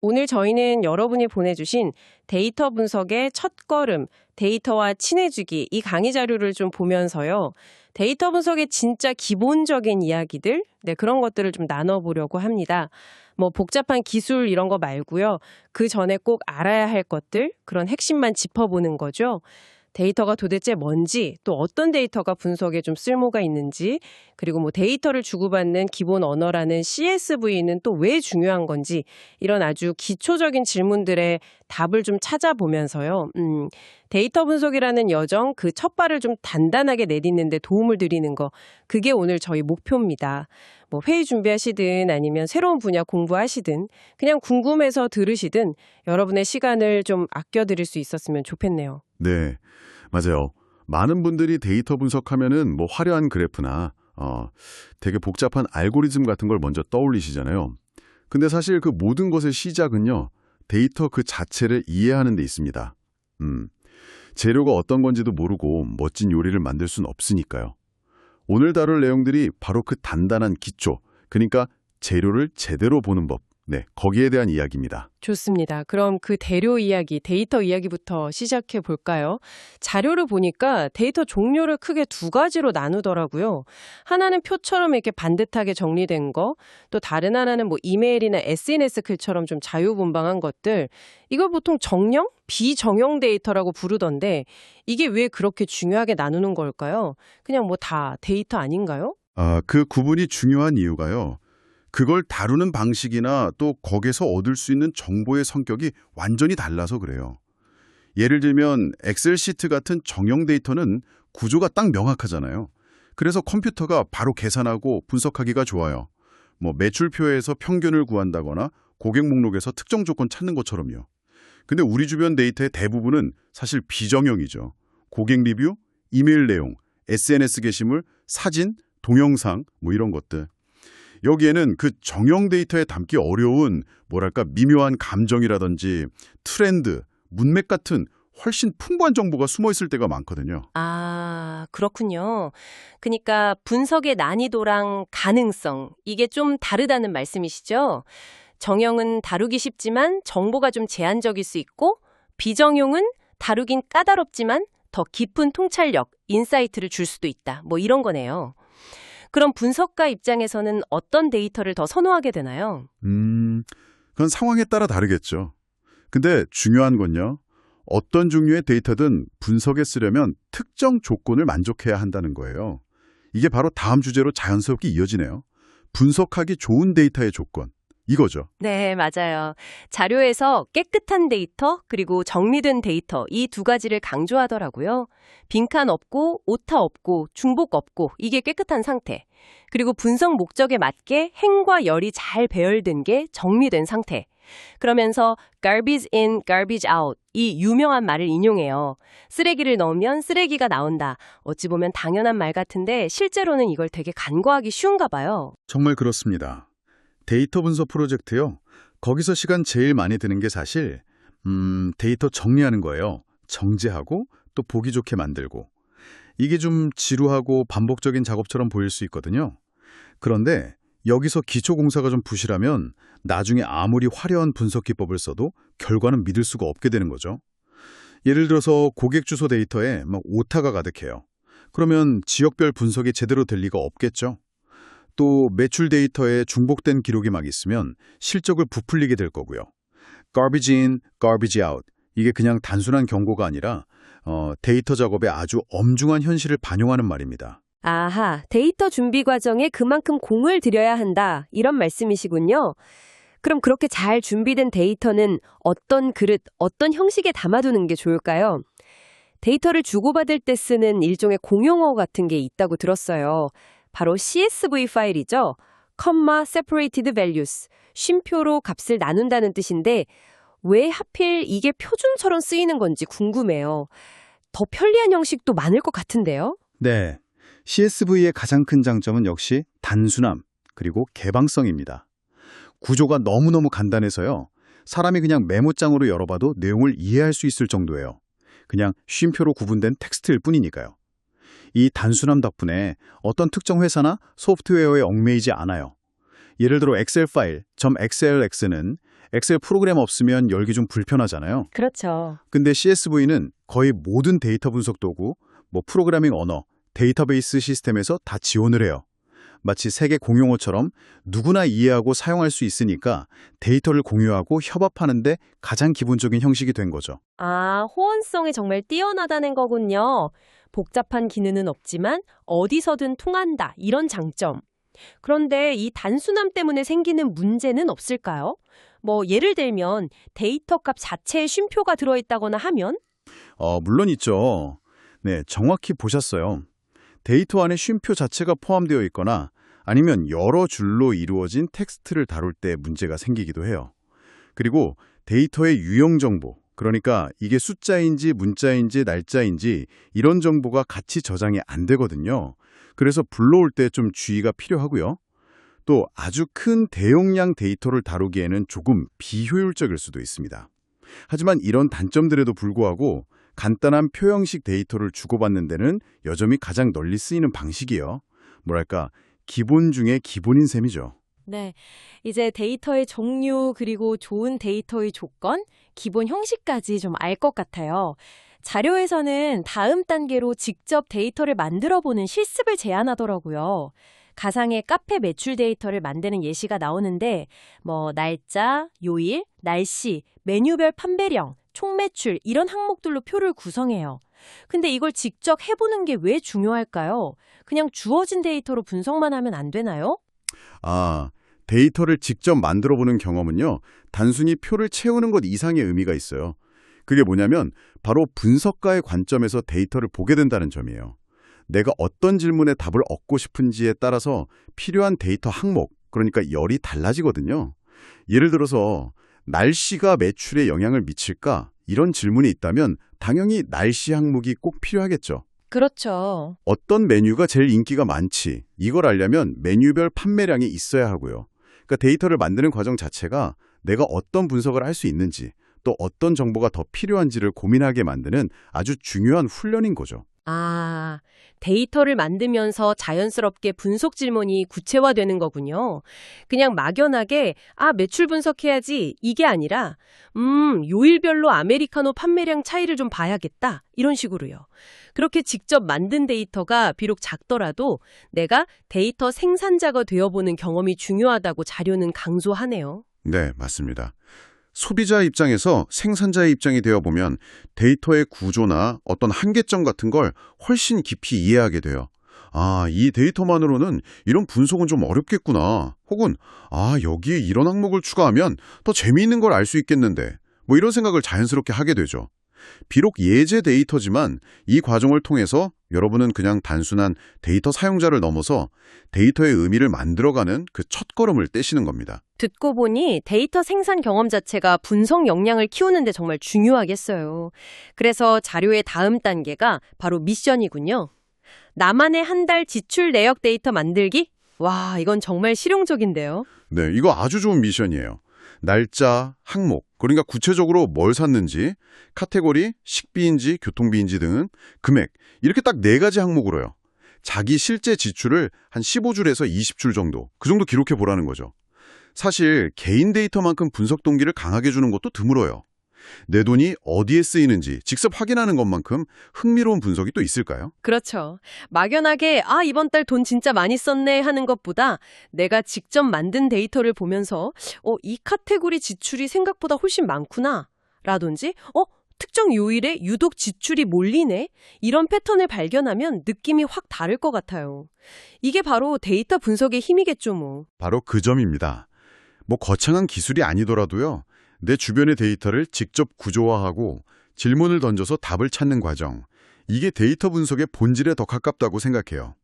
오늘 저희는 여러분이 보내주신 데이터 분석의 첫걸음, 데이터와 친해지기 이 강의 자료를 좀 보면서요. 데이터 분석의 진짜 기본적인 이야기들, 그런 것들을 좀 나눠보려고 합니다. 뭐 복잡한 기술 이런 거 말고요. 그 전에 꼭 알아야 할 것들, 그런 핵심만 짚어보는 거죠. 데이터가 도대체 뭔지, 또 어떤 데이터가 분석에 좀 쓸모가 있는지, 그리고 뭐 데이터를 주고받는 기본 언어라는 CSV는 또 왜 중요한 건지, 이런 아주 기초적인 질문들의 답을 좀 찾아보면서요. 데이터 분석이라는 여정, 그 첫 발을 좀 단단하게 내딛는 데 도움을 드리는 거, 그게 오늘 저희 목표입니다. 뭐 회의 준비하시든 아니면 새로운 분야 공부하시든 그냥 궁금해서 들으시든 여러분의 시간을 좀 아껴드릴 수 있었으면 좋겠네요. 네, 맞아요. 많은 분들이 데이터 분석하면은 뭐 화려한 그래프나 되게 복잡한 알고리즘 같은 걸 먼저 떠올리시잖아요. 근데 사실 그 모든 것의 시작은요, 데이터 그 자체를 이해하는 데 있습니다. 재료가 어떤 건지도 모르고 멋진 요리를 만들 수는 없으니까요. 오늘 다룰 내용들이 바로 그 단단한 기초, 그러니까 재료를 제대로 보는 법, 거기에 대한 이야기입니다. 좋습니다. 그럼 그 재료 이야기, 데이터 이야기부터 시작해 볼까요? 자료를 보니까 데이터 종류를 크게 두 가지로 나누더라고요. 하나는 표처럼 이렇게 반듯하게 정리된 거, 또 다른 하나는 뭐 이메일이나 SNS 글처럼 좀 자유분방한 것들. 이걸 보통 정형, 비정형 데이터라고 부르던데 이게 왜 그렇게 중요하게 나누는 걸까요? 그냥 뭐 다 데이터 아닌가요? 그 구분이 중요한 이유가요. 그걸 다루는 방식이나 또 거기서 얻을 수 있는 정보의 성격이 완전히 달라서 그래요. 예를 들면 엑셀 시트 같은 정형 데이터는 구조가 딱 명확하잖아요. 그래서 컴퓨터가 바로 계산하고 분석하기가 좋아요. 뭐 매출표에서 평균을 구한다거나 고객 목록에서 특정 조건 찾는 것처럼요. 근데 우리 주변 데이터의 대부분은 사실 비정형이죠. 고객 리뷰, 이메일 내용, SNS 게시물, 사진, 동영상 뭐 이런 것들. 여기에는 그 정형 데이터에 담기 어려운 뭐랄까 미묘한 감정이라든지 트렌드, 문맥 같은 훨씬 풍부한 정보가 숨어 있을 때가 많거든요. 아, 그렇군요. 그러니까 분석의 난이도랑 가능성, 이게 좀 다르다는 말씀이시죠? 정형은 다루기 쉽지만 정보가 좀 제한적일 수 있고, 비정형은 다루긴 까다롭지만 더 깊은 통찰력, 인사이트를 줄 수도 있다. 뭐 이런 거네요. 그럼 분석가 입장에서는 어떤 데이터를 더 선호하게 되나요? 그건 상황에 따라 다르겠죠. 근데 중요한 건요. 어떤 종류의 데이터든 분석에 쓰려면 특정 조건을 만족해야 한다는 거예요. 이게 바로 다음 주제로 자연스럽게 이어지네요. 분석하기 좋은 데이터의 조건. 이거죠. 네, 맞아요. 자료에서 깨끗한 데이터, 그리고 정리된 데이터, 이 두 가지를 강조하더라고요. 빈칸 없고, 오타 없고, 중복 없고, 이게 깨끗한 상태. 그리고 분석 목적에 맞게 행과 열이 잘 배열된 게 정리된 상태. 그러면서 garbage in, garbage out, 이 유명한 말을 인용해요. 쓰레기를 넣으면 쓰레기가 나온다. 어찌 보면 당연한 말 같은데 실제로는 이걸 되게 간과하기 쉬운가 봐요. 정말 그렇습니다. 데이터 분석 프로젝트요. 거기서 시간 제일 많이 드는 게 사실 데이터 정리하는 거예요. 정제하고 또 보기 좋게 만들고. 이게 좀 지루하고 반복적인 작업처럼 보일 수 있거든요. 그런데 여기서 기초 공사가 좀 부실하면 나중에 아무리 화려한 분석 기법을 써도 결과는 믿을 수가 없게 되는 거죠. 예를 들어서 고객 주소 데이터에 막 오타가 가득해요. 그러면 지역별 분석이 제대로 될 리가 없겠죠. 또 매출 데이터에 중복된 기록이 막 있으면 실적을 부풀리게 될 거고요. garbage in, garbage out. 이게 그냥 단순한 경고가 아니라 데이터 작업에 아주 엄중한 현실을 반영하는 말입니다. 아하, 데이터 준비 과정에 그만큼 공을 들여야 한다. 이런 말씀이시군요. 그럼 그렇게 잘 준비된 데이터는 어떤 그릇, 어떤 형식에 담아두는 게 좋을까요? 데이터를 주고받을 때 쓰는 일종의 공용어 같은 게 있다고 들었어요. 바로 CSV 파일이죠. comma separated values, 쉼표로 값을 나눈다는 뜻인데 왜 하필 이게 표준처럼 쓰이는 건지 궁금해요. 더 편리한 형식도 많을 것 같은데요. 네, CSV의 가장 큰 장점은 역시 단순함, 그리고 개방성입니다. 구조가 너무너무 간단해서요. 사람이 그냥 메모장으로 열어봐도 내용을 이해할 수 있을 정도예요. 그냥 쉼표로 구분된 텍스트일 뿐이니까요. 이 단순함 덕분에 어떤 특정 회사나 소프트웨어에 얽매이지 않아요. 예를 들어 엑셀 파일 .xlx는 엑셀 프로그램 없으면 열기 좀 불편하잖아요. 그렇죠. 근데 CSV는 거의 모든 데이터 분석 도구, 프로그래밍 언어, 데이터베이스 시스템에서 다 지원을 해요. 마치 세계 공용어처럼 누구나 이해하고 사용할 수 있으니까 데이터를 공유하고 협업하는데 가장 기본적인 형식이 된 거죠. 아, 호언성이 정말 뛰어나다는 거군요. 복잡한 기능은 없지만 어디서든 통한다. 이런 장점. 그런데 이 단순함 때문에 생기는 문제는 없을까요? 예를 들면 데이터 값 자체에 쉼표가 들어있다거나 하면? 물론 있죠. 네, 정확히 보셨어요. 데이터 안에 쉼표 자체가 포함되어 있거나 아니면 여러 줄로 이루어진 텍스트를 다룰 때 문제가 생기기도 해요. 그리고 데이터의 유형 정보, 그러니까 이게 숫자인지 문자인지 날짜인지 이런 정보가 같이 저장이 안 되거든요. 그래서 불러올 때 좀 주의가 필요하고요. 또 아주 큰 대용량 데이터를 다루기에는 조금 비효율적일 수도 있습니다. 하지만 이런 단점들에도 불구하고 간단한 표형식 데이터를 주고받는 데는 여전히 가장 널리 쓰이는 방식이에요. 뭐랄까, 기본 중에 기본인 셈이죠. 네, 이제 데이터의 종류 그리고 좋은 데이터의 조건, 기본 형식까지 좀 알 것 같아요. 자료에서는 다음 단계로 직접 데이터를 만들어 보는 실습을 제안하더라고요. 가상의 카페 매출 데이터를 만드는 예시가 나오는데 날짜, 요일, 날씨, 메뉴별 판매량, 총매출 이런 항목들로 표를 구성해요. 근데 이걸 직접 해보는 게 왜 중요할까요? 그냥 주어진 데이터로 분석만 하면 안 되나요? 데이터를 직접 만들어보는 경험은요, 단순히 표를 채우는 것 이상의 의미가 있어요. 그게 뭐냐면 바로 분석가의 관점에서 데이터를 보게 된다는 점이에요. 내가 어떤 질문에 답을 얻고 싶은지에 따라서 필요한 데이터 항목, 그러니까 열이 달라지거든요. 예를 들어서 날씨가 매출에 영향을 미칠까? 이런 질문이 있다면 당연히 날씨 항목이 꼭 필요하겠죠. 그렇죠. 어떤 메뉴가 제일 인기가 많지? 이걸 알려면 메뉴별 판매량이 있어야 하고요. 그러니까 데이터를 만드는 과정 자체가 내가 어떤 분석을 할 수 있는지, 또 어떤 정보가 더 필요한지를 고민하게 만드는 아주 중요한 훈련인 거죠. 아, 데이터를 만들면서 자연스럽게 분석 질문이 구체화되는 거군요. 그냥 막연하게 매출 분석해야지 이게 아니라 요일별로 아메리카노 판매량 차이를 좀 봐야겠다 이런 식으로요. 그렇게 직접 만든 데이터가 비록 작더라도 내가 데이터 생산자가 되어보는 경험이 중요하다고 자료는 강조하네요. 네, 맞습니다. 소비자 입장에서 생산자의 입장이 되어보면 데이터의 구조나 어떤 한계점 같은 걸 훨씬 깊이 이해하게 돼요. 이 데이터만으로는 이런 분석은 좀 어렵겠구나. 혹은 여기에 이런 항목을 추가하면 더 재미있는 걸 알 수 있겠는데. 이런 생각을 자연스럽게 하게 되죠. 비록 예제 데이터지만 이 과정을 통해서 여러분은 그냥 단순한 데이터 사용자를 넘어서 데이터의 의미를 만들어가는 그 첫걸음을 떼시는 겁니다. 듣고 보니 데이터 생산 경험 자체가 분석 역량을 키우는데 정말 중요하겠어요. 그래서 자료의 다음 단계가 바로 미션이군요. 나만의 한 달 지출 내역 데이터 만들기? 와, 이건 정말 실용적인데요. 네, 이거 아주 좋은 미션이에요. 날짜, 항목, 그러니까 구체적으로 뭘 샀는지, 카테고리, 식비인지, 교통비인지 등은 금액, 이렇게 딱 4가지 항목으로요. 자기 실제 지출을 한 15줄에서 20줄 정도, 그 정도 기록해 보라는 거죠. 사실 개인 데이터만큼 분석 동기를 강하게 주는 것도 드물어요. 내 돈이 어디에 쓰이는지 직접 확인하는 것만큼 흥미로운 분석이 또 있을까요? 그렇죠. 막연하게 이번 달 돈 진짜 많이 썼네 하는 것보다 내가 직접 만든 데이터를 보면서 이 카테고리 지출이 생각보다 훨씬 많구나 라든지 특정 요일에 유독 지출이 몰리네 이런 패턴을 발견하면 느낌이 확 다를 것 같아요. 이게 바로 데이터 분석의 힘이겠죠 뭐. 바로 그 점입니다. 거창한 기술이 아니더라도요. 내 주변의 데이터를 직접 구조화하고 질문을 던져서 답을 찾는 과정. 이게 데이터 분석의 본질에 더 가깝다고 생각해요.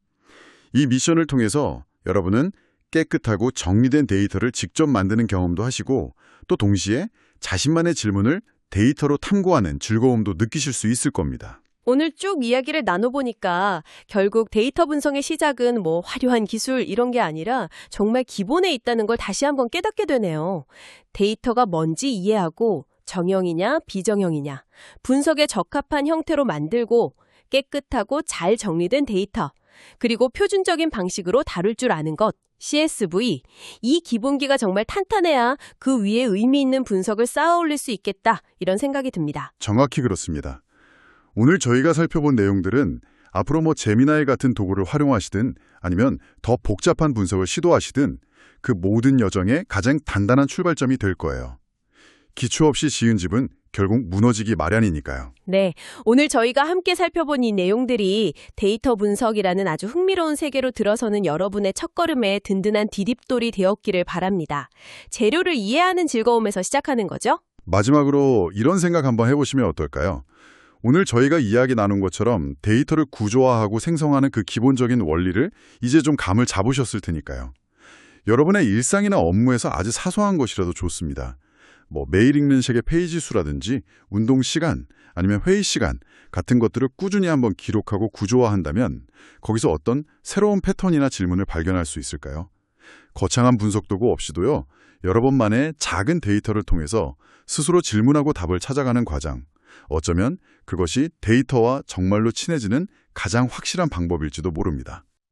이 미션을 통해서 여러분은 깨끗하고 정리된 데이터를 직접 만드는 경험도 하시고 또 동시에 자신만의 질문을 데이터로 탐구하는 즐거움도 느끼실 수 있을 겁니다. 오늘 쭉 이야기를 나눠보니까 결국 데이터 분석의 시작은 화려한 기술 이런 게 아니라 정말 기본에 있다는 걸 다시 한번 깨닫게 되네요. 데이터가 뭔지 이해하고 정형이냐 비정형이냐 분석에 적합한 형태로 만들고 깨끗하고 잘 정리된 데이터 그리고 표준적인 방식으로 다룰 줄 아는 것 CSV. 이 기본기가 정말 탄탄해야 그 위에 의미 있는 분석을 쌓아 올릴 수 있겠다. 이런 생각이 듭니다. 정확히 그렇습니다. 오늘 저희가 살펴본 내용들은 앞으로 제미나이 같은 도구를 활용하시든 아니면 더 복잡한 분석을 시도하시든 그 모든 여정의 가장 단단한 출발점이 될 거예요. 기초 없이 지은 집은 결국 무너지기 마련이니까요. 네, 오늘 저희가 함께 살펴본 이 내용들이 데이터 분석이라는 아주 흥미로운 세계로 들어서는 여러분의 첫걸음에 든든한 디딤돌이 되었기를 바랍니다. 재료를 이해하는 즐거움에서 시작하는 거죠? 마지막으로 이런 생각 한번 해보시면 어떨까요? 오늘 저희가 이야기 나눈 것처럼 데이터를 구조화하고 생성하는 그 기본적인 원리를 이제 좀 감을 잡으셨을 테니까요. 여러분의 일상이나 업무에서 아주 사소한 것이라도 좋습니다. 매일 읽는 책의 페이지 수라든지 운동 시간 아니면 회의 시간 같은 것들을 꾸준히 한번 기록하고 구조화한다면 거기서 어떤 새로운 패턴이나 질문을 발견할 수 있을까요? 거창한 분석 도구 없이도요. 여러분만의 작은 데이터를 통해서 스스로 질문하고 답을 찾아가는 과정. 어쩌면 그것이 데이터와 정말로 친해지는 가장 확실한 방법일지도 모릅니다.